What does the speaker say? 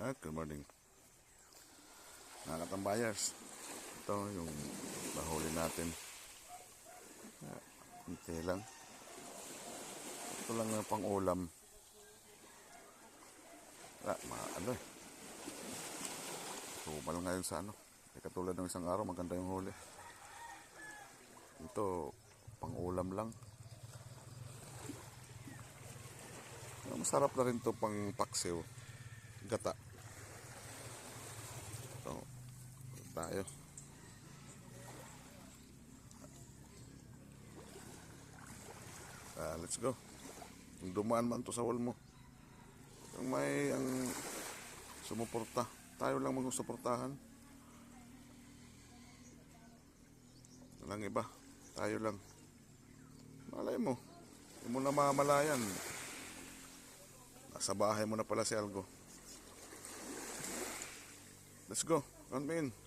Good morning mga katambayers. Ito yung nahuli natin. Hindi lang. Ito lang yung pang ulam. Mga ano eh. Tumal ngayon sa ano. Katulad ng isang araw maganda yung huli. Ito pang ulam lang. Masarap na rin to pang paksiw. Gata. Ito. Tayo. Let's go. Kung dumaan man to sa wall mo. Kung may ang sumuporta. Tayo lang magsusuportahan. Walang iba. Tayo lang. Malay mo. Hindi mo na mamalayan. Nasa bahay mo na pala si Algo. Let's go. Count me in.